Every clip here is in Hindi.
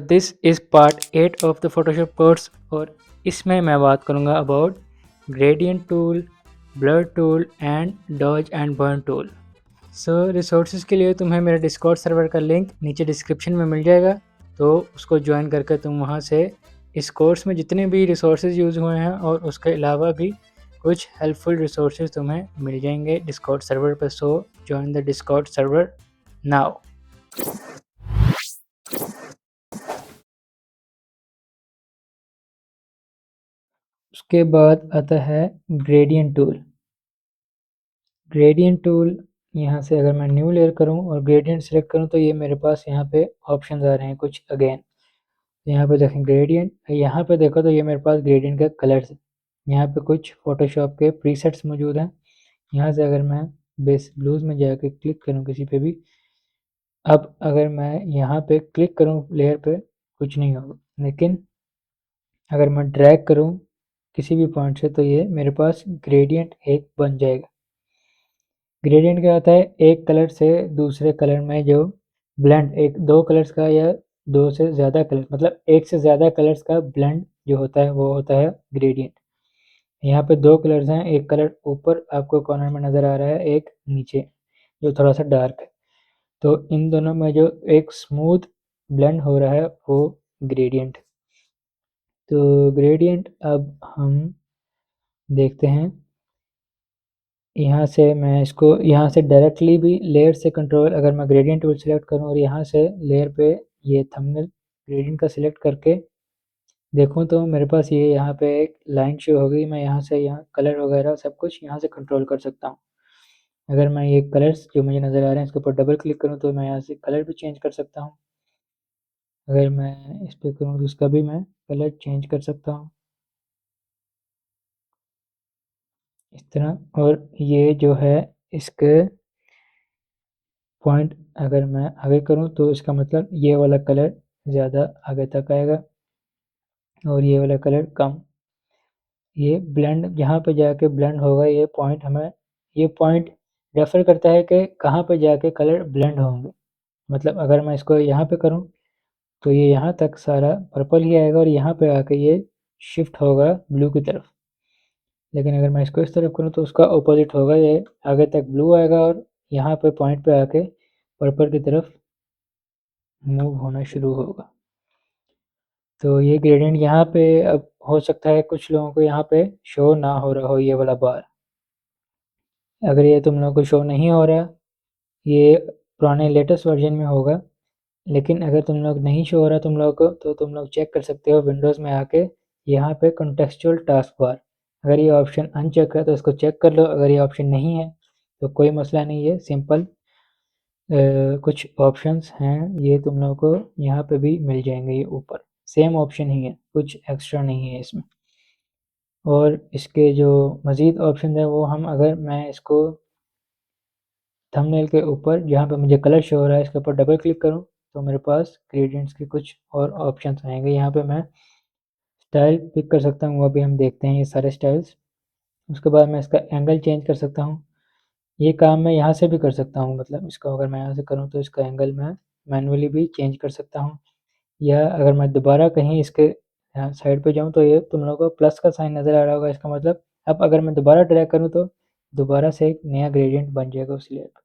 This is part 8 of the Photoshop course और इसमें मैं बात करूँगा about gradient tool, blur tool and dodge and burn tool. So resources के लिए तुम्हें मेरे डिस्कॉर्ड सर्वर का लिंक नीचे डिस्क्रिप्शन में मिल जाएगा, तो उसको ज्वाइन करके तुम वहाँ से इस कोर्स में जितने भी रिसोर्सेज यूज़ हुए हैं और उसके अलावा भी कुछ हेल्पफुल रिसोर्सेज तुम्हें मिल जाएंगे डिस्कॉर्ड सर्वर पर। सो join the Discord server now. उसके बाद आता है ग्रेडियंट टूल। ग्रेडियंट टूल यहाँ से अगर मैं न्यू लेयर करूँ और ग्रेडियंट सेलेक्ट करूँ तो ये मेरे पास यहाँ पे ऑप्शंस आ रहे हैं कुछ अगेन। यहाँ पे देखें ग्रेडियंट, यहाँ पे देखो तो ये मेरे पास ग्रेडियंट का कलर्स है। यहाँ पे कुछ फोटोशॉप के प्रीसेट्स मौजूद हैं। यहाँ से अगर मैं बेस ब्लूज में जाकर क्लिक करूँ किसी पे भी, अब अगर मैं यहाँ पे क्लिक करूँ लेयर पे कुछ नहीं होगा, लेकिन अगर मैं ड्रैग करूँ किसी भी पॉइंट से तो ये मेरे पास ग्रेडियंट एक बन जाएगा। ग्रेडियंट क्या होता है? एक कलर से दूसरे कलर में जो ब्लेंड, एक दो कलर्स का या दो से ज़्यादा कलर, मतलब एक से ज़्यादा कलर्स का ब्लेंड जो होता है वो होता है ग्रेडियंट। यहाँ पे दो कलर्स हैं, एक कलर ऊपर आपको कॉर्नर में नज़र आ रहा है, एक नीचे जो थोड़ा सा डार्क है। तो इन दोनों में जो एक स्मूथ ब्लेंड हो रहा है वो ग्रेडियंट। तो ग्रेडियंट अब हम देखते हैं। यहाँ से मैं इसको यहाँ से डायरेक्टली भी लेयर से कंट्रोल, अगर मैं ग्रेडियंट टूल सेलेक्ट करूँ और यहाँ से लेयर पे ये थंबनेल ग्रेडियंट का सिलेक्ट करके देखूँ तो मेरे पास ये यहाँ पे एक लाइन शो हो गई। मैं यहाँ से यहाँ कलर वगैरह सब कुछ यहाँ से कंट्रोल कर सकता हूँ। अगर मैं ये कलर्स जो मुझे नज़र आ रहे हैं इसके ऊपर डबल क्लिक करूँ तो मैं यहाँ से कलर भी चेंज कर सकता हूँ। अगर मैं इस पर करूँ तो इसका भी मैं कलर चेंज कर सकता हूँ इस तरह। और ये जो है इसके पॉइंट अगर मैं आगे करूँ तो इसका मतलब ये वाला कलर ज़्यादा आगे तक आएगा और ये वाला कलर कम। ये ब्लेंड यहाँ पे जाके ब्लेंड होगा। ये पॉइंट हमें, ये पॉइंट रेफर करता है कि कहाँ पे जाके कलर ब्लेंड होंगे। मतलब अगर मैं इसको यहाँ पे करूँ तो ये यहाँ तक सारा पर्पल ही आएगा और यहाँ पे आके ये शिफ्ट होगा ब्लू की तरफ। लेकिन अगर मैं इसको इस तरफ करूँ तो उसका ऑपोजिट होगा, ये आगे तक ब्लू आएगा और यहाँ पे पॉइंट पे आके पर्पल की तरफ मूव होना शुरू होगा। तो ये ग्रेडियंट यहाँ पे अब हो सकता है कुछ लोगों को यहाँ पे शो ना हो रहा हो ये वाला बार। अगर ये तुम लोगों को शो नहीं हो रहा, ये पुराने लेटेस्ट वर्जन में होगा। लेकिन अगर तुम लोग नहीं शो हो रहा तुम लोग को, तो तुम लोग चेक कर सकते हो विंडोज़ में आके यहाँ पे कॉन्टेक्सचुअल टास्क बार। अगर ये ऑप्शन अनचेक है तो इसको चेक कर लो। अगर ये ऑप्शन नहीं है तो कोई मसला नहीं है, सिंपल कुछ ऑप्शंस हैं ये तुम लोगों को यहाँ पे भी मिल जाएंगे। ये ऊपर सेम ऑप्शन ही है, कुछ एक्स्ट्रा नहीं है इसमें। और इसके जो मज़ीद ऑप्शन है वो हम, अगर मैं इसको थंबनेल के ऊपर जहाँ पे मुझे कलर शो हो रहा है इसके ऊपर डबल क्लिक करूँ तो मेरे पास ग्रेडियंट्स के कुछ और ऑप्शंस आएंगे। यहाँ पे मैं स्टाइल पिक कर सकता हूँ, वो भी हम देखते हैं ये सारे स्टाइल्स। उसके बाद मैं इसका एंगल चेंज कर सकता हूँ। ये काम मैं यहाँ से भी कर सकता हूँ, मतलब इसको अगर मैं यहाँ से करूँ तो इसका एंगल मैं मैनुअली भी चेंज कर सकता हूँ। या अगर मैं दोबारा कहीं इसके यहाँ साइड पे जाऊँ तो ये तुम लोगों को प्लस का साइन नज़र आ रहा होगा। इसका मतलब अब अगर मैं दोबारा ड्रैग करूँ तो दोबारा से एक नया ग्रेडियंट बन जाएगा उस लेयर पर।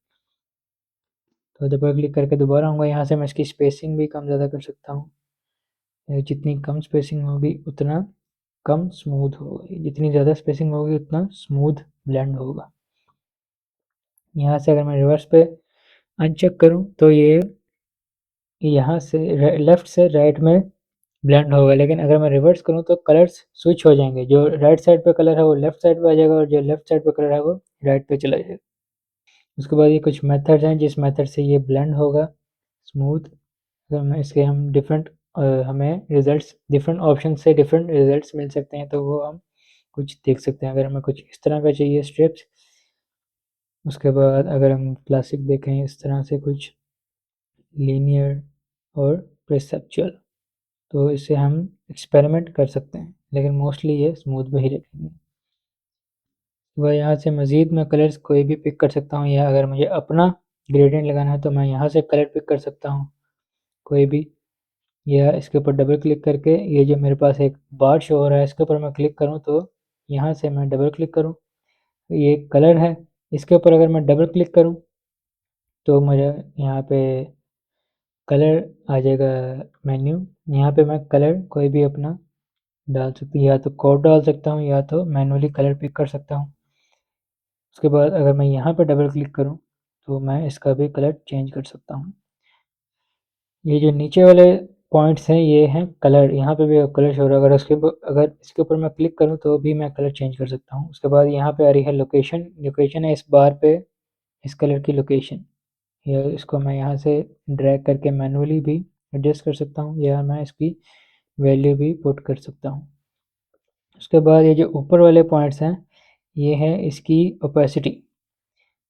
तो डबल क्लिक करके दोबारा आऊँगा, यहाँ से मैं इसकी स्पेसिंग भी कम ज़्यादा कर सकता हूँ। जितनी कम स्पेसिंग होगी उतना कम स्मूथ होगा, जितनी ज़्यादा स्पेसिंग होगी उतना स्मूथ ब्लेंड होगा। यहाँ से अगर मैं रिवर्स पे अनचेक करूँ तो ये यहाँ से लेफ़्ट से राइट में ब्लेंड होगा। लेकिन अगर मैं रिवर्स करूँ तो कलर्स स्विच हो जाएंगे, जो राइट साइड पे कलर है वो लेफ़्ट साइड पे आ जाएगा और जो लेफ़्ट साइड पे कलर है वो राइट पे चला जाएगा। उसके बाद ये कुछ मेथड्स हैं जिस मेथड से ये ब्लेंड होगा स्मूथ। अगर मैं इसके हम डिफरेंट हमें रिजल्ट्स डिफरेंट ऑप्शन से डिफरेंट रिजल्ट्स मिल सकते हैं, तो वो हम कुछ देख सकते हैं। अगर हमें कुछ इस तरह का चाहिए स्ट्रिप्स, उसके बाद अगर हम क्लासिक देखें इस तरह से कुछ लीनियर और परसेप्चुअल, तो इसे हम एक्सपेरिमेंट कर सकते हैं, लेकिन मोस्टली ये स्मूथ पे ही रखेंगे। वह यहाँ से मज़ीद मैं कलर्स कोई भी पिक कर सकता हूँ, या अगर मुझे अपना ग्रेडियंट लगाना है तो मैं यहाँ से कलर पिक कर सकता हूँ कोई भी। या इसके ऊपर डबल क्लिक करके ये जो मेरे पास एक बार शो हो रहा है इसके ऊपर मैं क्लिक करूँ तो यहाँ से मैं डबल क्लिक करूँ ये कलर है, इसके ऊपर अगर मैं डबल क्लिक करूँ तो मुझे यहाँ पे कलर आ जाएगा मेन्यू। यहाँ पे मैं कलर कोई भी अपना डाल सकती हूँ, या तो कोड डाल सकता हूँ या तो मैनुअली कलर पिक कर सकता हूँ। उसके बाद अगर मैं यहाँ पे डबल क्लिक करूँ तो मैं इसका भी कलर चेंज कर सकता हूँ। ये जो नीचे वाले पॉइंट्स हैं ये हैं कलर, यहाँ पे भी कलर शो हो रहा है। अगर इसके ऊपर मैं क्लिक करूँ तो भी मैं कलर चेंज कर सकता हूँ। उसके बाद यहाँ पे आ रही है लोकेशन, लोकेशन है इस बार पे इस कलर की लोकेशन, या इसको मैं यहाँ से ड्रैग करके मैनुअली भी एडजस्ट कर सकता हूँ या मैं इसकी वैल्यू भी पुट कर सकता हूँ। उसके बाद ये जो ऊपर वाले पॉइंट्स हैं ये है इसकी ओपेसिटी।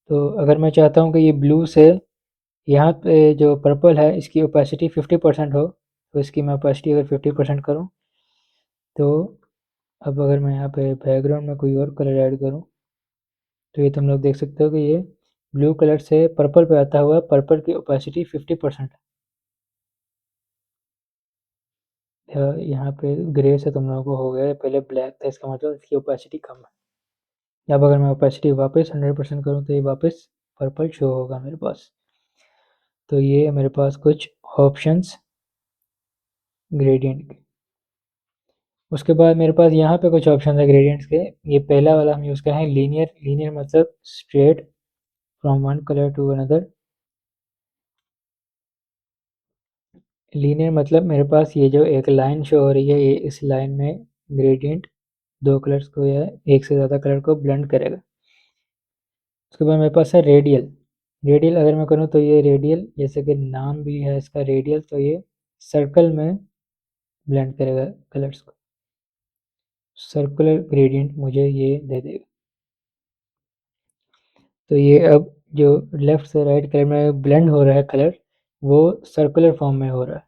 तो अगर मैं चाहता हूँ कि ये ब्लू से यहाँ पे जो पर्पल है इसकी ओपेसिटी 50% हो तो इसकी मैं ओपेसिटी अगर 50% करूँ तो अब अगर मैं यहाँ पे बैकग्राउंड में कोई और कलर ऐड करूँ तो ये तुम लोग देख सकते हो कि ये ब्लू कलर से पर्पल पे आता हुआ पर्पल की ओपेसिटी 50% है। यहाँ पे ग्रे से तुम लोगों को हो गया, पहले ब्लैक था इसका मतलब इसकी ओपेसिटी कम है। अब अगर मैं ओपेसिटी वापस 100% करूँ तो ये वापस पर्पल शो होगा मेरे पास। तो ये है मेरे पास कुछ ऑप्शंस ग्रेडियंट के। उसके बाद मेरे पास यहाँ पे कुछ ऑप्शन है ग्रेडियंट्स के। ये पहला वाला हम यूज़ कर रहे हैं लीनियर। लीनियर मतलब straight from one colour to another. Linear मतलब मेरे पास ये जो एक लाइन शो हो रही है ये इस लाइन में ग्रेडियंट दो कलर्स को या एक से ज़्यादा कलर को ब्लेंड करेगा। उसके बाद मेरे पास है रेडियल। रेडियल अगर मैं करूँ तो ये रेडियल जैसे कि नाम भी है इसका रेडियल, तो ये सर्कल में ब्लेंड करेगा कलर्स को। सर्कुलर ग्रेडियंट मुझे ये दे देगा। तो ये अब जो लेफ्ट से राइट कलर में ब्लेंड हो रहा है कलर वो सर्कुलर फॉर्म में हो रहा है।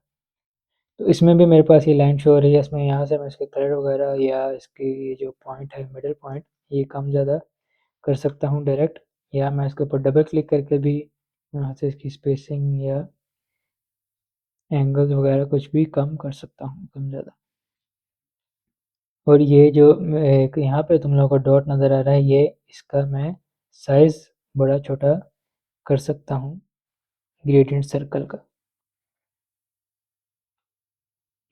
तो इसमें भी मेरे पास ये लाइन शो हो रही है, इसमें यहाँ से मैं इसके कलर वगैरह या इसकी ये जो पॉइंट है मिडिल पॉइंट ये कम ज़्यादा कर सकता हूँ डायरेक्ट, या मैं इसके ऊपर डबल क्लिक करके भी यहाँ से इसकी स्पेसिंग या एंगल्स वगैरह कुछ भी कम कर सकता हूँ कम ज़्यादा। और ये जो एक यहाँ पे तुम लोगों को डॉट नज़र आ रहा है ये इसका मैं साइज़ बड़ा छोटा कर सकता हूँ ग्रेडियंट सर्कल का।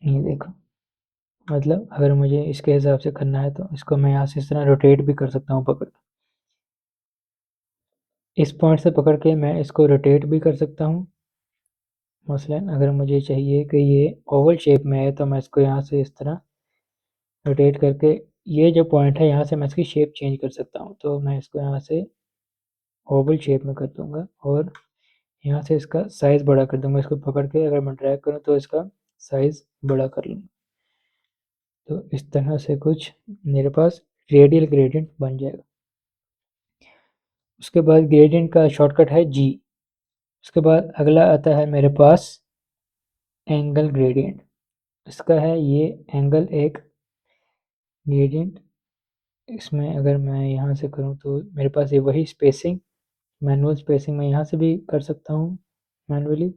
ये देखो, मतलब अगर मुझे इसके हिसाब से करना है तो इसको मैं यहाँ से इस तरह रोटेट भी कर सकता हूँ पकड़ के। इस पॉइंट से पकड़ के मैं इसको रोटेट भी कर सकता हूँ। मसलन अगर मुझे चाहिए कि ये ओवल शेप में है तो मैं इसको यहाँ से इस तरह रोटेट करके ये जो पॉइंट है यहाँ से मैं इसकी शेप चेंज कर सकता हूँ। तो मैं इसको यहाँ से ओवल शेप में कर दूँगा और यहाँ से इसका साइज़ बड़ा कर दूँगा। इसको पकड़ के अगर मैं ड्रैग करूँ तो इसका साइज़ बड़ा कर लूँगा। तो इस तरह से कुछ मेरे पास रेडियल ग्रेडियंट बन जाएगा। उसके बाद ग्रेडियंट का शॉर्टकट है जी। उसके बाद अगला आता है मेरे पास एंगल ग्रेडियंट। इसका है ये एंगल एक ग्रेडियंट। इसमें अगर मैं यहाँ से करूँ तो मेरे पास ये वही स्पेसिंग मैनुअल स्पेसिंग मैं यहाँ से भी कर सकता हूँ मैनुअली,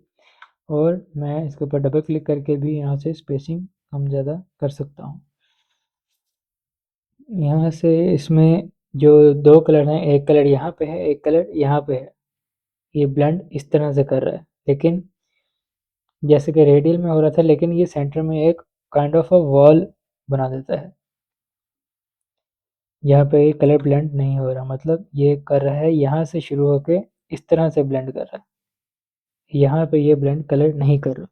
और मैं इसके ऊपर डबल क्लिक करके भी यहाँ से स्पेसिंग कम ज़्यादा कर सकता हूँ। यहाँ से इसमें जो दो कलर हैं एक कलर यहाँ पे है एक कलर यहाँ पे है, ये ब्लेंड इस तरह से कर रहा है, लेकिन जैसे कि रेडियल में हो रहा था लेकिन ये सेंटर में एक काइंड ऑफ अ वॉल बना देता है। यहाँ पे कलर ब्लेंड नहीं हो रहा, मतलब ये कर रहा है यहाँ से शुरू होके इस तरह से ब्लेंड कर रहा है, यहाँ पे ये ब्लेंड कलर नहीं कर रहा।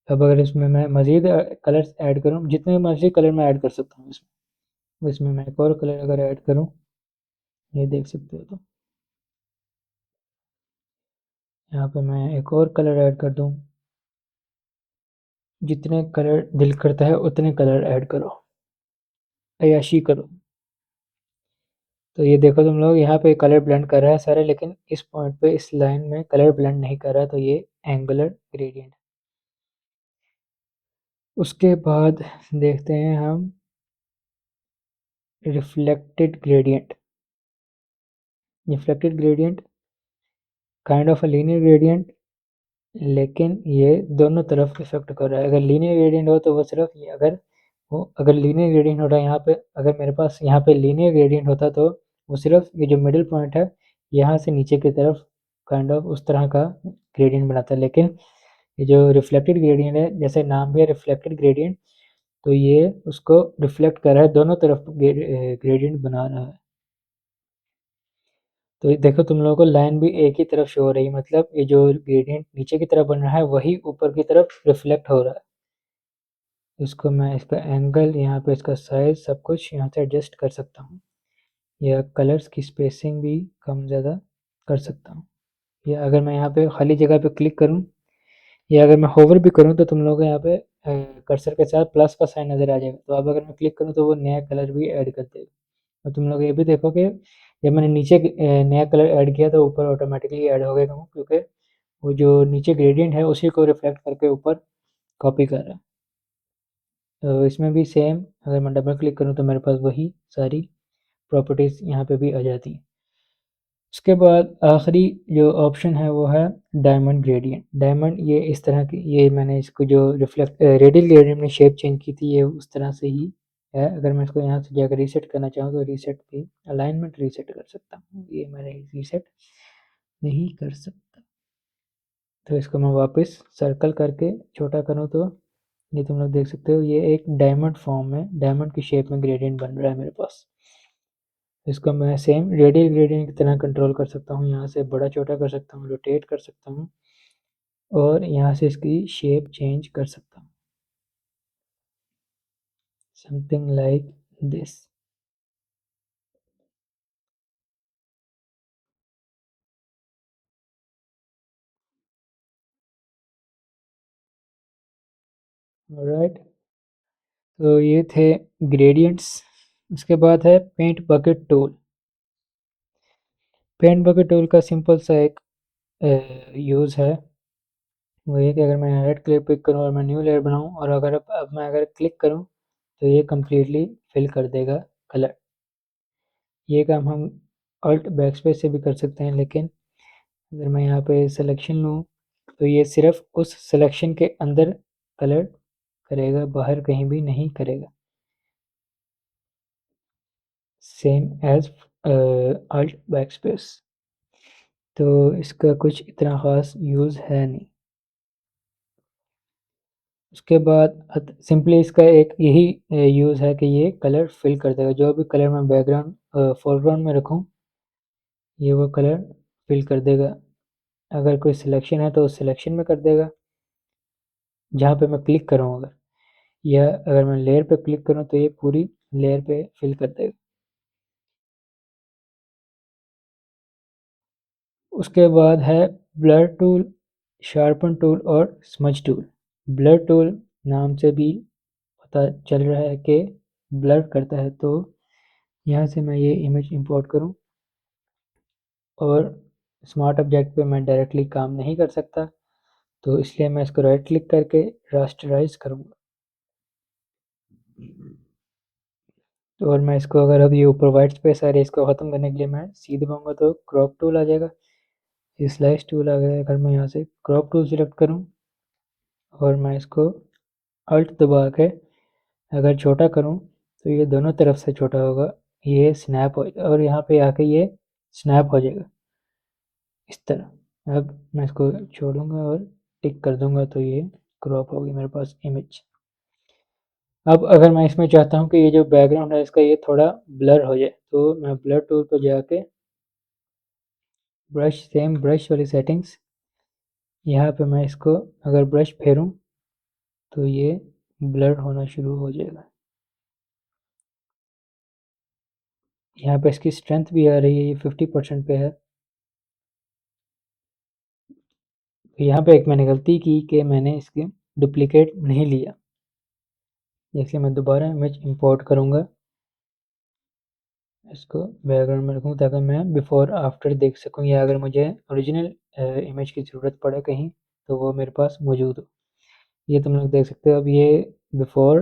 अब अगर इसमें मैं मज़ीद कलर्स ऐड करूँ जितने मर्जी कलर मैं ऐड कर सकता हूँ इसमें। इसमें मैं एक और कलर अगर ऐड करूँ ये देख सकते हो तो यहाँ पे मैं एक और कलर ऐड कर दूँ। जितने कलर दिल करता है उतने कलर ऐड करो, अय्याशी करो। तो ये देखो तुम लोग यहाँ पे कलर ब्लेंड कर रहा है सारे, लेकिन इस पॉइंट पे इस लाइन में कलर ब्लेंड नहीं कर रहा, तो ये एंगुलर ग्रेडियंट। उसके बाद देखते हैं हम reflected gradient. Reflected gradient kind of a linear gradient लेकिन ये दोनों तरफ इफेक्ट कर रहा है। अगर लीनियर ग्रेडियंट हो तो वो सिर्फ ये, अगर लीनियर ग्रेडियंट हो रहा है यहाँ पे, अगर मेरे पास यहाँ पे लीनियर ग्रेडियंट होता तो वो सिर्फ ये जो मिडिल पॉइंट है यहाँ से नीचे की तरफ काइंड ऑफ उस तरह का ग्रेडियंट बनाता है। लेकिन ये जो रिफ्लेक्टेड ग्रेडियंट है, जैसे नाम भी है रिफ्लेक्टेड ग्रेडियंट, तो ये उसको रिफ्लेक्ट कर रहा है, दोनों तरफ ग्रेडियंट बना रहा है। तो ये देखो तुम लोगों को लाइन भी एक ही तरफ शो हो रही है, मतलब ये जो ग्रेडियंट नीचे की तरफ बन रहा है वही ऊपर की तरफ रिफ्लेक्ट हो रहा है। इसको मैं इसका एंगल, यहाँ पे इसका साइज, सब कुछ यहाँ से एडजस्ट कर सकता हूँ, या कलर्स की स्पेसिंग भी कम ज़्यादा कर सकता हूँ। या अगर मैं यहाँ पे खाली जगह पे क्लिक करूँ, या अगर मैं होवर भी करूँ, तो तुम लोगों को यहाँ पे कर्सर के साथ प्लस का साइन नज़र आ जाएगा। तो अब अगर मैं क्लिक करूँ तो वो नया कलर भी ऐड कर देगा। और तुम लोग ये भी देखो कि जब मैंने नीचे नया कलर ऐड किया तो ऊपर ऑटोमेटिकली ऐड हो गया, क्योंकि वो जो नीचे ग्रेडियंट है उसी को रिफ्लेक्ट करके ऊपर कॉपी कर रहा है। तो इसमें भी सेम, अगर मैं डबल क्लिक करूँ तो मेरे पास वही सारी प्रॉपर्टीज़ यहाँ पे भी आ जाती हैं। उसके बाद आखिरी जो ऑप्शन है वो है डायमंड ग्रेडियंट। डायमंड ये इस तरह की, ये मैंने इसको जो रिफ्लेक्ट रेडियल ग्रेडियंट में शेप चेंज की थी, ये उस तरह से ही है। अगर मैं इसको यहाँ से जाकर रीसेट करना चाहूँ तो रीसेट भी, अलाइनमेंट रीसेट कर सकता हूँ, ये मैंने रीसेट नहीं कर सकता। तो इसको मैं वापस सर्कल करके छोटा करूँ तो ये तुम लोग देख सकते हो, ये एक डायमंड फॉर्म में, डायमंड की शेप में ग्रेडियंट बन रहा है मेरे पास। इसको मैं सेम रेडियल ग्रेडियंट की तरह कंट्रोल कर सकता हूँ, यहाँ से बड़ा छोटा कर सकता हूँ, रोटेट कर सकता हूँ, और यहाँ से इसकी शेप चेंज कर सकता हूँ, समथिंग लाइक दिस। ऑलराइट, तो ये थे ग्रेडियंट्स। उसके बाद है paint bucket tool. Paint bucket tool का सिंपल सा एक यूज़ है, वो ये कि अगर मैं रेड क्लिक पिक करूँ और मैं न्यू लेयर बनाऊँ, और अब मैं अगर क्लिक करूँ तो ये कम्प्लीटली फिल कर देगा कलर। ये काम हम अल्ट बैकस्पेस से भी कर सकते हैं, लेकिन अगर मैं यहाँ पे सिलेक्शन लूँ तो ये सिर्फ उस सिलेक्शन के अंदर कलर करेगा, बाहर कहीं भी नहीं करेगा, सेम एज अल्ट बैकस्पेस। तो इसका कुछ इतना ख़ास यूज़ है नहीं। उसके बाद सिंपली इसका एक यही यूज़ है कि ये कलर फिल कर देगा, जो भी कलर मैं बैकग्राउंड फोरग्राउंड में रखूँ ये वो कलर फिल कर देगा। अगर कोई सिलेक्शन है तो उस सिलेक्शन में कर देगा जहाँ पे मैं क्लिक करूँ, अगर, या अगर मैं लेयर पे क्लिक करूँ तो ये पूरी लेयर पे फिल कर देगा। उसके बाद है ब्लर टूल, शार्पन टूल और स्मज टूल। ब्लर टूल नाम से भी पता चल रहा है कि ब्लर करता है, तो यहाँ से मैं ये इमेज इंपोर्ट करूँ, और स्मार्ट ऑब्जेक्ट पे मैं डायरेक्टली काम नहीं कर सकता, तो इसलिए मैं इसको राइट क्लिक करके रास्टराइज करूँगा। तो और मैं इसको, अगर अब ये ऊपर वाइट स्पेस आ रही है, इसको ख़त्म करने के लिए मैं सी दबाऊँगा तो क्रॉप टूल आ जाएगा, ये स्लाइस टूल आ गया। अगर मैं यहाँ से क्रॉप टूल सेलेक्ट करूँ और मैं इसको अल्ट दबा के अगर छोटा करूँ तो ये दोनों तरफ से छोटा होगा, ये स्नैप हो, और यहाँ पे आके ये स्नैप हो जाएगा इस तरह। अब मैं इसको छोड़ूंगा और टिक कर दूंगा तो ये क्रॉप होगी मेरे पास इमेज। अब अगर मैं इसमें चाहता हूँ कि ये जो बैकग्राउंड है इसका ये थोड़ा ब्लर हो जाए, तो मैं ब्लर टूल पर जाके ब्रश, सेम ब्रश वाली सेटिंग्स, यहाँ पे मैं इसको अगर ब्रश फेरूँ तो ये ब्लर होना शुरू हो जाएगा। यहाँ पे इसकी स्ट्रेंथ भी आ रही है, ये 50% पे है। तो यहाँ पे एक मैंने गलती की कि मैंने इसके डुप्लीकेट नहीं लिया, इसलिए मैं दोबारा इमेज इंपोर्ट करूँगा, इसको बैकग्राउंड में रखूँ ताकि मैं बिफोर आफ्टर देख सकूँ, या अगर मुझे ओरिजिनल इमेज की ज़रूरत पड़े कहीं तो वो मेरे पास मौजूद हो। ये तुम लोग देख सकते हो, अब ये बिफोर,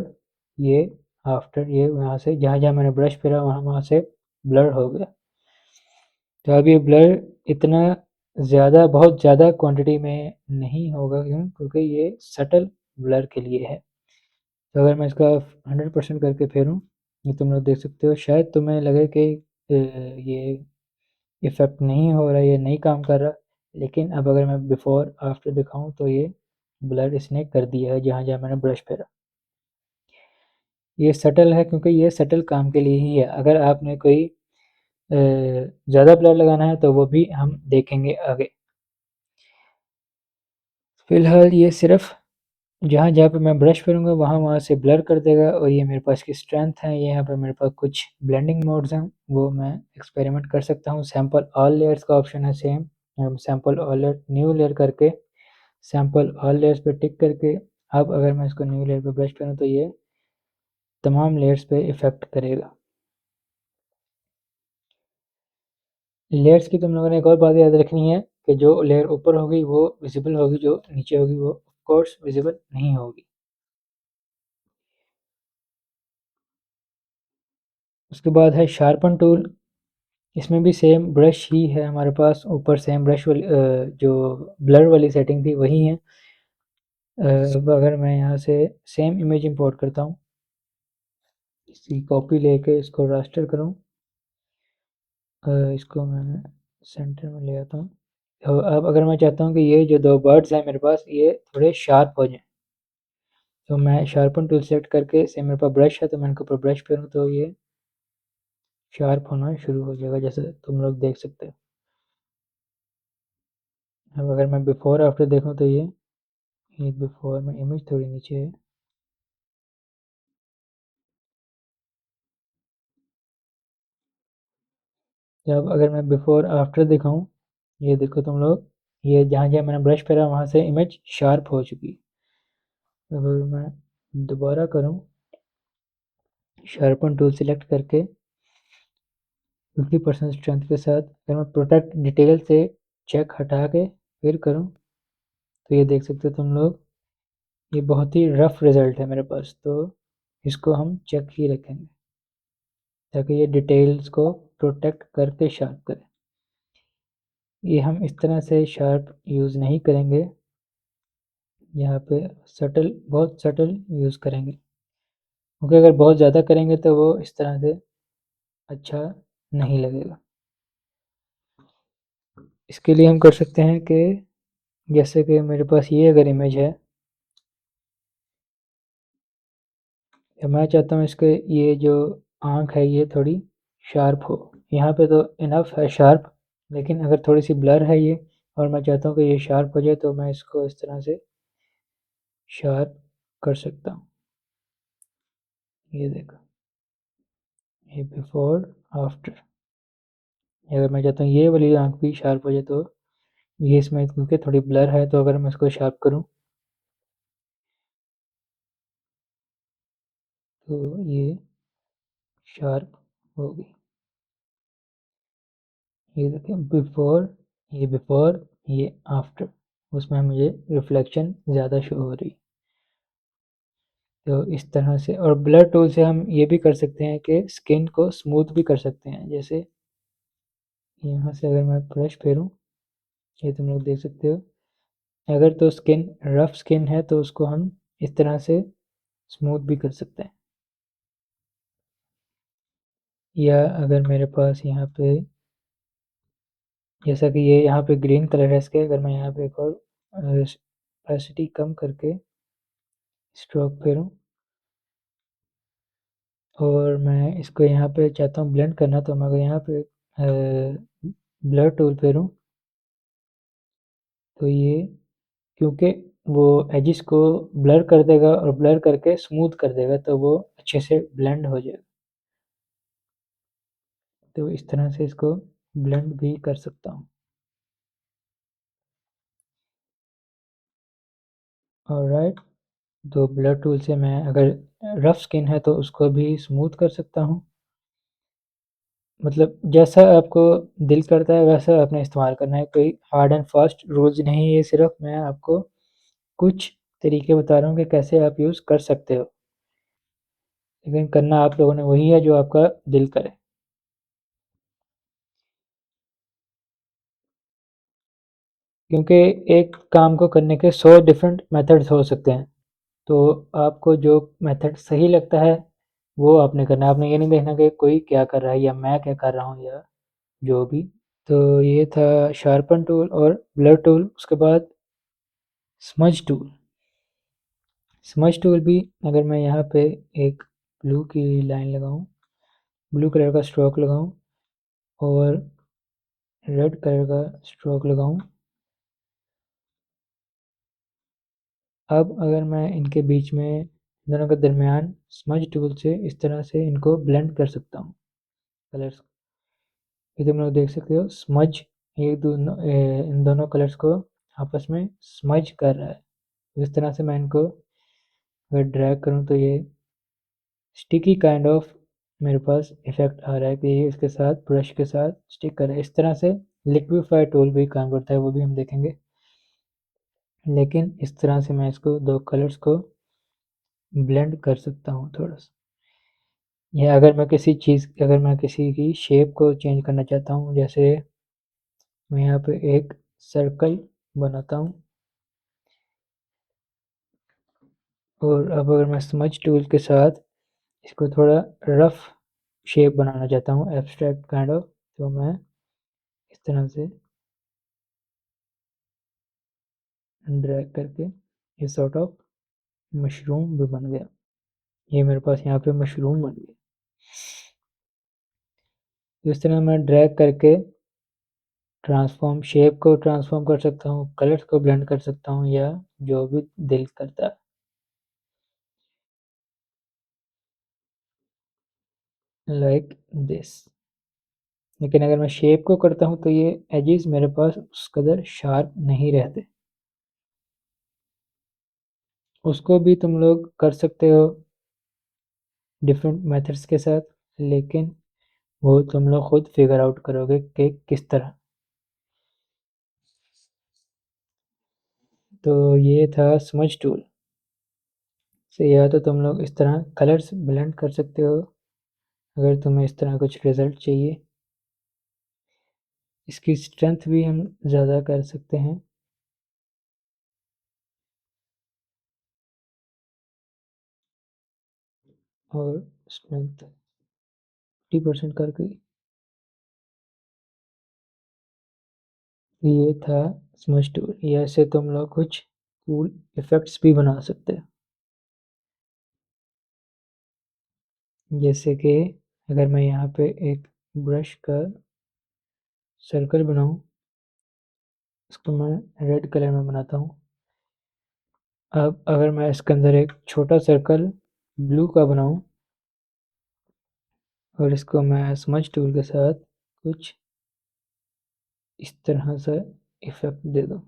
ये आफ्टर, ये वहाँ से जहाँ जहाँ मैंने ब्रश फेरा वहाँ वहाँ से ब्लर हो गया। तो अब ये ब्लर इतना बहुत ज़्यादा क्वांटिटी में नहीं होगा, क्यों? क्योंकि ये सटल ब्लर के लिए है। तो अगर मैं इसका 100% करके फेरूँ, ये तुम लोग देख सकते हो, शायद तुम्हें लगे कि ये इफ़ेक्ट नहीं हो रहा, ये नहीं काम कर रहा, लेकिन अब अगर मैं बिफ़ोर आफ्टर दिखाऊँ तो ये ब्लर इसने कर दिया है जहाँ-जहाँ मैंने ब्रश फेरा। ये सटल है क्योंकि ये सटल काम के लिए ही है। अगर आपने कोई ज़्यादा ब्लर लगाना है तो वो भी हम देखेंगे आगे। फ़िलहाल ये सिर्फ़ जहाँ-जहाँ पे मैं ब्रश करूँगा वहाँ-वहाँ से ब्लर कर देगा, और ये मेरे पास की स्ट्रेंथ है। ये यहाँ पे मेरे पास कुछ ब्लेंडिंग मोड्स हैं, वो मैं एक्सपेरिमेंट कर सकता हूँ। सैंपल ऑल लेयर्स का ऑप्शन है same, sample all layer new layer करके, सैंपल ऑल लेयर्स पे टिक करके, अब अगर मैं इसको न्यू लेयर पे ब्रश करूँ तो ये तमाम लेयर्स पे इफ़ेक्ट करेगा। लेयर्स की तुम लोगों ने एक और बात याद रखनी है कि जो लेयर ऊपर होगी वो विजिबल होगी, जो नीचे होगी वो ऑफ कोर्स विजिबल नहीं होगी। उसके बाद है शार्पन टूल। इसमें भी सेम ब्रश ही है हमारे पास, ऊपर सेम ब्रश वाली जो ब्लर वाली सेटिंग थी वही है। अब अगर मैं यहाँ से सेम इमेज इंपोर्ट करता हूँ, इसकी कॉपी लेके इसको रास्टर करूँ, इसको मैं सेंटर में ले आता हूँ। तो अब अगर मैं चाहता हूँ कि ये जो दो बर्ड्स हैं मेरे पास ये थोड़े शार्प हो जाएं, तो मैं शार्पन टूल सेलेक्ट करके, से मेरे पास ब्रश है तो मैं इनके ऊपर ब्रश करूँ तो ये शार्प होना शुरू हो जाएगा, जैसे तुम लोग देख सकते हो। अब अगर मैं बिफोर आफ्टर देखूँ तो ये बिफोर में इमेज थोड़ी नीचे है। अब अगर मैं बिफोर आफ्टर दिखाऊँ, ये देखो तुम लोग, ये जहाँ जहाँ मैंने ब्रश फेरा वहाँ से इमेज शार्प हो चुकी। अगर मैं दोबारा करूँ शार्पन टूल सेलेक्ट करके 50% स्ट्रेंथ के साथ, अगर मैं प्रोटेक्ट डिटेल से चेक हटा के फिर करूँ तो ये देख सकते हो तुम लोग, ये बहुत ही रफ रिजल्ट है मेरे पास, तो इसको हम चेक ही रखेंगे ताकि ये डिटेल्स को प्रोटेक्ट करके शार्प करें। ये हम इस तरह से शार्प यूज़ नहीं करेंगे, यहाँ पे सटल, बहुत सटल यूज़ करेंगे, क्योंकि अगर बहुत ज़्यादा करेंगे तो वो इस तरह से अच्छा नहीं लगेगा। इसके लिए हम कर सकते हैं कि जैसे कि मेरे पास ये अगर इमेज है, तो मैं चाहता हूँ इसके ये जो आँख है ये थोड़ी शार्प हो। यहाँ पे तो इनफ है शार्प, लेकिन अगर थोड़ी सी ब्लर है ये और मैं चाहता हूँ कि ये शार्प हो जाए तो मैं इसको इस तरह से शार्प कर सकता हूँ। ये देखो, ये बिफोर आफ्टर। अगर मैं चाहता हूँ ये वाली आँख भी शार्प हो जाए तो ये इसमें क्योंकि थोड़ी ब्लर है, तो अगर मैं इसको शार्प करूँ तो ये शार्प होगी। ये देखिए बिफोर, ये बिफोर, ये आफ्टर, उसमें मुझे रिफ्लेक्शन ज़्यादा शो हो रही। तो इस तरह से, और ब्लर टूल से हम ये भी कर सकते हैं कि स्किन को स्मूथ भी कर सकते हैं। जैसे यहाँ से अगर मैं ब्रश फेरूँ, ये तुम लोग देख सकते हो, अगर तो स्किन रफ स्किन है तो उसको हम इस तरह से स्मूथ भी कर सकते हैं। या अगर मेरे पास यहाँ पे, जैसा कि ये यहाँ पे ग्रीन कलर है इसके, अगर मैं यहाँ पे एक और ऑपेसिटी कम करके स्ट्रोक फेरूँ और मैं इसको यहाँ पे चाहता हूँ ब्लेंड करना, तो मैं अगर यहाँ पे ब्लर टूल फेरूँ तो ये, क्योंकि वो एजिस को ब्लर कर देगा और ब्लर करके स्मूथ कर देगा तो वो अच्छे से ब्लेंड हो जाएगा। तो इस तरह से इसको ब्लेंड भी कर सकता हूँ। ऑलराइट, तो ब्लर टूल से मैं अगर रफ स्किन है तो उसको भी स्मूथ कर सकता हूँ। मतलब जैसा आपको दिल करता है वैसा आपने इस्तेमाल करना है, कोई हार्ड एंड फास्ट रूल्स नहीं है, सिर्फ मैं आपको कुछ तरीके बता रहा हूँ कि कैसे आप यूज़ कर सकते हो, लेकिन करना आप लोगों ने वही है जो आपका दिल करे। क्योंकि एक काम को करने के 100 डिफरेंट मेथड्स हो सकते हैं, तो आपको जो मेथड सही लगता है वो आपने करना है। आपने ये नहीं देखना कि कोई क्या कर रहा है या मैं क्या कर रहा हूँ या जो भी। तो ये था शार्पन टूल और ब्लर टूल। उसके बाद स्मज टूल। स्मज टूल भी, अगर मैं यहाँ पे एक ब्लू की लाइन लगाऊँ, ब्लू कलर का स्ट्रोक लगाऊँ और रेड कलर का स्ट्रोक लगाऊँ, अब अगर मैं इनके बीच में, दोनों के दरमियान स्मज टूल से इस तरह से इनको ब्लेंड कर सकता हूँ कलर्स। ये तुम लोग देख सकते हो स्मज, ये दोनों इन दोनों कलर्स को आपस में स्मज कर रहा है। इस तरह से मैं इनको अगर ड्रैग करूँ तो ये स्टिकी काइंड ऑफ मेरे पास इफेक्ट आ रहा है कि ये इसके साथ ब्रश के साथ स्टिक कर रहा है। इस तरह से लिक्विफाई टूल भी काम करता है, वो भी हम देखेंगे। लेकिन इस तरह से मैं इसको दो कलर्स को ब्लेंड कर सकता हूँ थोड़ा सा। या अगर मैं किसी की शेप को चेंज करना चाहता हूँ, जैसे मैं यहाँ पे एक सर्कल बनाता हूँ और अब अगर मैं स्मज टूल के साथ इसको थोड़ा रफ शेप बनाना चाहता हूँ, एब्स्ट्रैक्ट काइंड ऑफ, तो मैं इस तरह से ड्रैग करके ये सॉर्ट ऑफ मशरूम भी बन गया। ये मेरे पास यहाँ पे मशरूम बन गया। इस तरह मैं ड्रैग करके ट्रांसफॉर्म, शेप को ट्रांसफॉर्म कर सकता हूँ, कलर्स को ब्लेंड कर सकता हूँ, या जो भी दिल करता है, लाइक दिस। लेकिन अगर मैं शेप को करता हूँ तो ये एजेस मेरे पास उस कदर शार्प नहीं रहते। उसको भी तुम लोग कर सकते हो डिफरेंट मेथड्स के साथ, लेकिन वो तुम लोग खुद फिगर आउट करोगे कि किस तरह। तो ये था स्मज टूल से, या तो तुम लोग इस तरह कलर्स ब्लेंड कर सकते हो अगर तुम्हें इस तरह कुछ रिजल्ट चाहिए। इसकी स्ट्रेंथ भी हम ज़्यादा कर सकते हैं, और स्ट्रेंथ 50% करके। ये था स्मज टूल। या ऐसे तुम लोग कुछ कूल इफेक्ट्स भी बना सकते हैं, जैसे कि अगर मैं यहाँ पे एक ब्रश का सर्कल बनाऊँ, इसको मैं रेड कलर में बनाता हूँ। अब अगर मैं इसके अंदर एक छोटा सर्कल ब्लू का बनाऊँ और इसको मैं स्मज टूल के साथ कुछ इस तरह से इफेक्ट दे दूँ,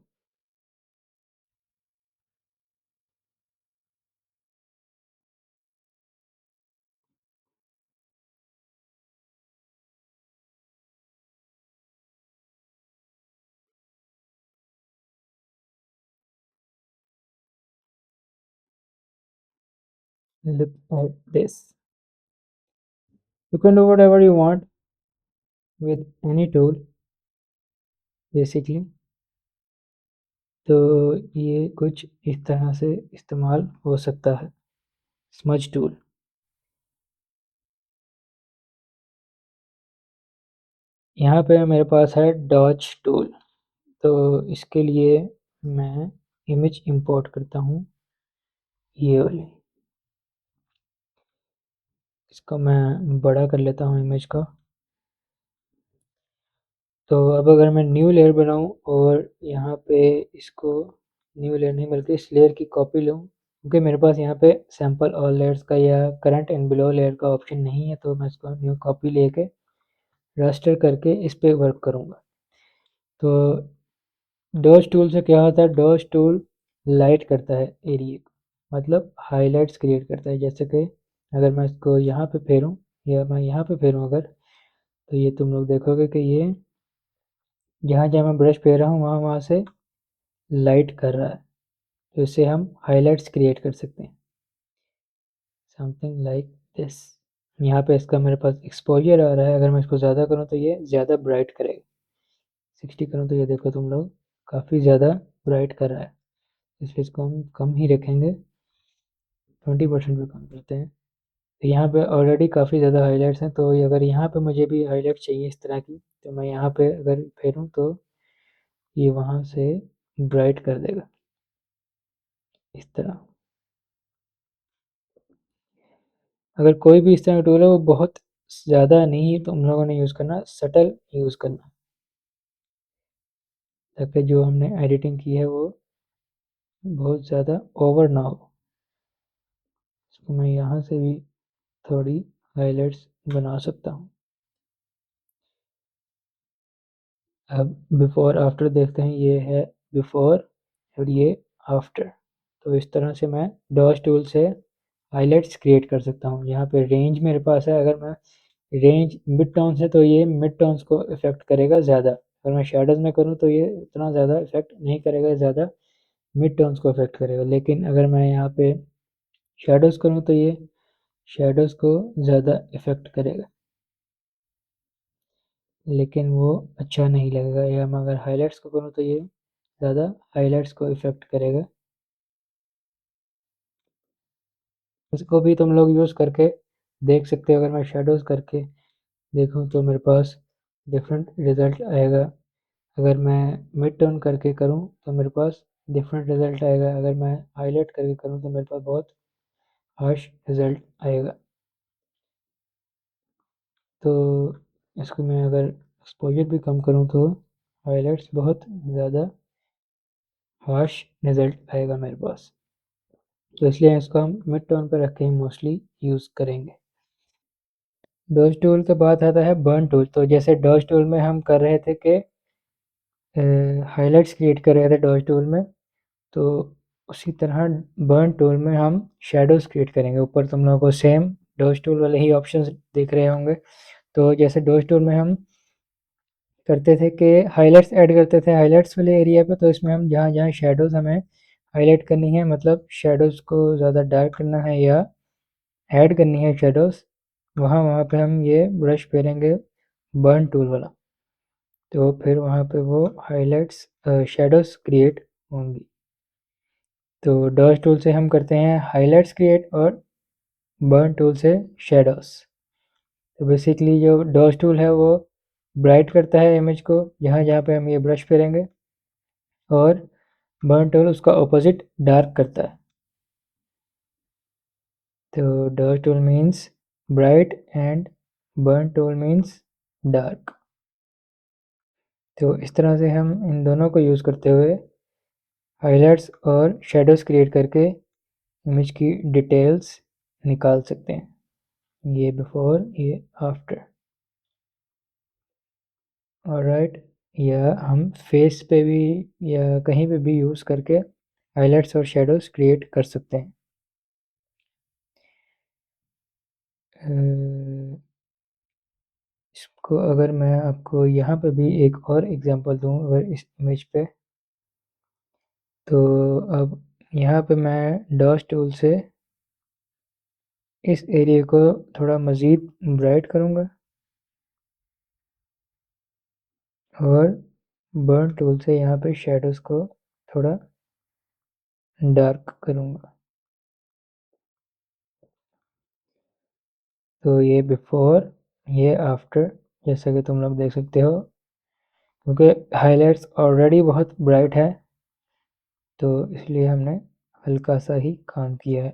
look at this. You can do whatever you want with any tool basically। तो ये कुछ इस तरह से इस्तेमाल हो सकता है स्मज टूल। यहाँ पे मेरे पास है डॉज टूल। तो इसके लिए मैं इमेज इंपोर्ट करता हूँ, ये वाली। इसको मैं बड़ा कर लेता हूँ इमेज का। तो अब अगर मैं न्यू लेयर बनाऊँ और यहाँ पे इसको, न्यू लेयर नहीं बल्कि इस लेयर की कॉपी लूँ, क्योंकि मेरे पास यहाँ पे सैम्पल ऑल लेयर्स का या करंट एंड बिलो लेयर का ऑप्शन नहीं है, तो मैं इसको न्यू कॉपी लेके रास्टर करके इस पे वर्क करूँगा। तो डॉज टूल से क्या होता है, डॉज टूल लाइट करता है एरिया को, मतलब हाइलाइट्स क्रिएट करता है। जैसे कि अगर मैं इसको यहाँ पे फेरूँ या मैं यहाँ पे फेरूँ अगर, तो ये तुम लोग देखोगे कि ये जहाँ जहाँ मैं ब्रश फेर रहा हूँ वहाँ वहाँ से लाइट कर रहा है। तो इससे हम हाइलाइट्स क्रिएट कर सकते हैं, समथिंग लाइक दिस। यहाँ पे इसका मेरे पास एक्सपोजर आ रहा है, अगर मैं इसको ज़्यादा करूँ तो ये ज़्यादा ब्राइट करेगा, 60 करूँ तो ये देखो तुम लोग काफ़ी ज़्यादा ब्राइट कर रहा है, इसलिए इसको हम कम ही रखेंगे, 20% पे कम करते हैं। तो यहाँ पे ऑलरेडी काफ़ी ज़्यादा हाइलाइट्स हैं, तो अगर यहाँ पे मुझे भी हाइलाइट चाहिए इस तरह की, तो मैं यहाँ पे अगर फेरूँ तो ये वहाँ से ब्राइट कर देगा इस तरह। अगर कोई भी इस तरह का टूल है वो बहुत ज़्यादा नहीं है तो हम लोगों ने यूज़ करना, सटल यूज़ करना, ताकि जो हमने एडिटिंग की है वो बहुत ज़्यादा ओवर ना हो। इसको मैं यहाँ से भी थोड़ी हाइलाइट्स बना सकता हूँ। अब बिफोर आफ्टर देखते हैं, ये है बिफोर और ये आफ्टर। तो इस तरह से मैं डॉज टूल से हाइलाइट्स क्रिएट कर सकता हूँ। यहाँ पे रेंज मेरे पास है, अगर मैं रेंज मिड टोन्स है तो ये मिड टोन्स को इफेक्ट करेगा ज़्यादा। अगर मैं शेडोज़ में करूँ तो ये उतना ज़्यादा इफेक्ट नहीं करेगा, ज़्यादा मिड टोन्स को इफेक्ट करेगा। लेकिन अगर मैं यहाँ पे शेडोज़ करूँ तो ये शेडोज़ को ज़्यादा इफेक्ट करेगा, लेकिन वो अच्छा नहीं लगेगा। या मैं अगर हाइलाइट्स को करूँ तो ये ज़्यादा हाइलाइट्स को इफेक्ट करेगा। इसको भी तुम लोग यूज़ करके देख सकते हो। अगर मैं शेडोज़ करके देखूँ तो मेरे पास डिफरेंट रिज़ल्ट आएगा। अगर मैं मिड टोन करके करूँ तो मेरे पास डिफरेंट रिज़ल्ट आएगा। अगर मैं हाईलाइट करके करूँ तो मेरे पास बहुत हार्श रिज़ल्ट आएगा। तो इसको मैं अगर एक्सपोजर भी कम करूँ तो हाईलाइट्स बहुत ज़्यादा हार्श रिज़ल्ट आएगा मेरे पास। तो इसलिए इसको हम मिड टोन पर रख के ही मोस्टली यूज़ करेंगे। डॉज टूल के बाद आता है बर्न टूल। तो जैसे डॉज टूल में हम कर रहे थे कि हाइलाइट्स क्रिएट कर रहे थे डॉज टूल में, तो उसी तरह बर्न टूल में हम शेडोज़ क्रिएट करेंगे। ऊपर तुम लोगों को सेम डॉज टूल वाले ही ऑप्शंस दिख रहे होंगे। तो जैसे डॉज टूल में हम करते थे कि हाइलाइट्स ऐड करते थे हाइलाइट्स वाले एरिया पे, तो इसमें हम जहाँ जहाँ शेडोज़ हमें हाईलाइट करनी है, मतलब शेडोज़ को ज़्यादा डार्क करना है या ऐड करनी है शेडोज़, वहाँ वहाँ पे हम ये ब्रश फेरेंगे बर्न टूल वाला, तो फिर वहाँ पे वो हाइलाइट्स शेडोज़ क्रिएट होंगी। तो डॉज टूल से हम करते हैं हाइलाइट्स क्रिएट और बर्न टूल से शेडोज़। तो बेसिकली जो डॉज टूल है वो ब्राइट करता है इमेज को जहाँ जहाँ पे हम ये ब्रश फेरेंगे, और बर्न टूल उसका ऑपोजिट डार्क करता है। तो dodge tool means bright and burn tool means dark. तो इस तरह से हम इन दोनों को यूज़ करते हुए हाइलाइट्स और शेडोज़ क्रिएट करके इमेज की डिटेल्स निकाल सकते हैं। ये बिफोर, ये आफ्टर। ऑलराइट, या हम फेस पे भी या कहीं पे भी यूज़ करके हाइलाइट्स और शेडोज़ क्रिएट कर सकते हैं। इसको अगर मैं आपको यहाँ पे भी एक और एग्जांपल दूँ अगर इस इमेज पे, तो अब यहाँ पे मैं डॉज टूल से इस एरिया को थोड़ा मज़ीद ब्राइट करूँगा और बर्न टूल से यहाँ पे शेडोज़ को थोड़ा डार्क करूँगा। तो ये बिफोर, ये आफ्टर, जैसा कि तुम लोग देख सकते हो, क्योंकि हाइलाइट्स ऑलरेडी बहुत ब्राइट है तो इसलिए हमने हल्का सा ही काम किया है।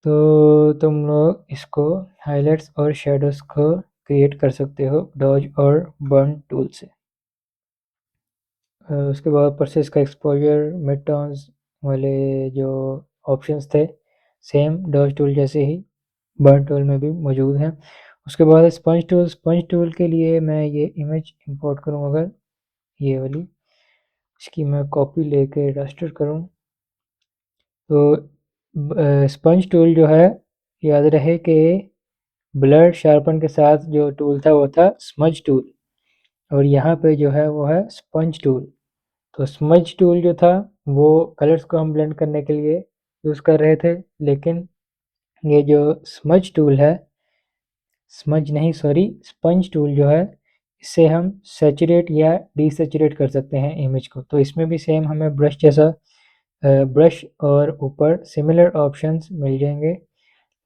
तो तुम लोग इसको हाइलाइट्स और शेडोज़ को क्रिएट कर सकते हो डॉज और बर्न टूल से। उसके बाद ऊपर से इसका एक्सपोजर मिड टोन्स वाले जो ऑप्शंस थे सेम डॉज टूल जैसे ही बर्न टूल में भी मौजूद हैं। उसके बाद स्पंज टूल के लिए मैं ये इमेज इंपोर्ट करूँ, अगर ये वाली इसकी मैं कॉपी लेके रास्टर करूँ, तो स्पंज टूल जो है, याद रहे कि ब्लड शार्पन के साथ जो टूल था वो था स्मज टूल, और यहाँ पे जो है वो है स्पंज टूल। तो स्मज टूल जो था वो कलर्स को हम ब्लेंड करने के लिए यूज़ कर रहे थे, लेकिन ये जो स्मज टूल है, स्मज नहीं सॉरी स्पंज टूल जो है, इससे हम सैचुरेट या डीसैचुरेट कर सकते हैं इमेज को। तो इसमें भी सेम हमें ब्रश जैसा ब्रश और ऊपर सिमिलर ऑप्शंस मिल जाएंगे,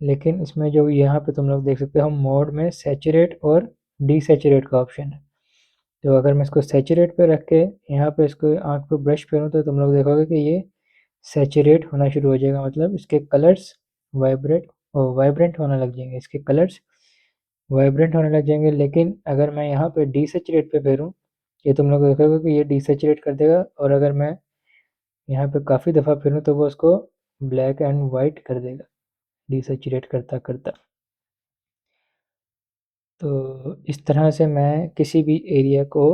लेकिन इसमें जो यहाँ पे तुम लोग देख सकते हो हम मोड में सैचुरेट और डीसैचुरेट का ऑप्शन है। तो अगर मैं इसको सैचुरेट पे रख के यहाँ पे इसको आँख पे ब्रश करूँ तो तुम लोग देखोगे कि ये सैचुरेट होना शुरू हो जाएगा, मतलब इसके कलर्स वाइब्रेंट होने लग जाएंगे, इसके कलर्स वाइब्रेंट होने लग जाएंगे। लेकिन अगर मैं यहाँ पे डीसैचुरेट पे फेरूँ, ये तुम लोग देखोगे कि ये डीसैचुरेट कर देगा, और अगर मैं यहाँ पे काफ़ी दफ़ा फिरूँ तो वो उसको ब्लैक एंड वाइट कर देगा डीसैचुरेट करता करता। तो इस तरह से मैं किसी भी एरिया को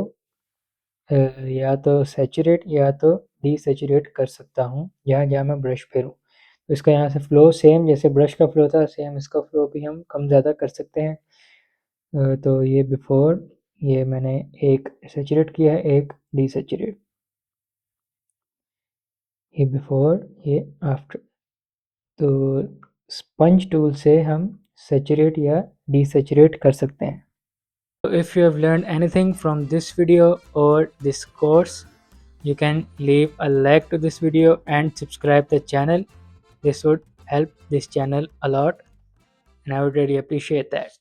या तो सैचुरेट या तो डीसैचुरेट कर सकता हूँ जहाँ जहाँ मैं ब्रश फेरूँ। तो इसका यहाँ से फ्लो सेम जैसे ब्रश का फ्लो था, सेम इसका फ्लो भी हम कम ज़्यादा कर सकते हैं। तो ये बिफोर, ये मैंने एक सैचुरेट किया है, एक डीसैचुरेट, ये बिफोर, ये आफ्टर। तो स्पंज टूल से हम सैचुरेट या डीसैचुरेट कर सकते हैं। So if you have learned anything from this video or this course, you can leave a like to this video and subscribe the channel. This would help this channel a lot and I would really appreciate that.